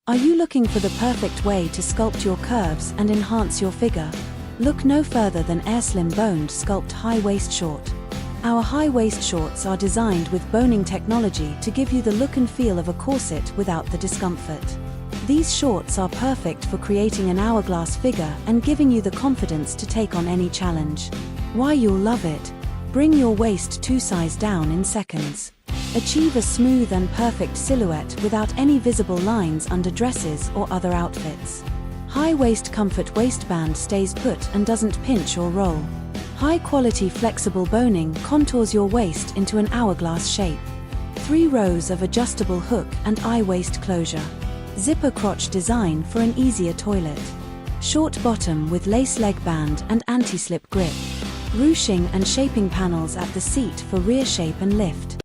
Are you looking for the perfect way to sculpt your curves and enhance your figure? Look no further than AirSlim Boned Sculpt High Waist Short. Our high waist shorts are designed with boning technology to give you the look and feel of a corset without the discomfort. These shorts are perfect for creating an hourglass figure and giving you the confidence to take on any challenge. Why you'll love it. Bring your waist 2 sizes down in seconds. Achieve a smooth and perfect silhouette without any visible lines under dresses or other outfits. High waist comfort waistband stays put and doesn't pinch or roll. High quality flexible boning contours your waist into an hourglass shape. 3 rows of adjustable hook and eye waist closure. Zipper crotch design for an easier toilet. Short bottom with lace leg band and anti-slip grip. Ruching and shaping panels at the seat for rear shape and lift.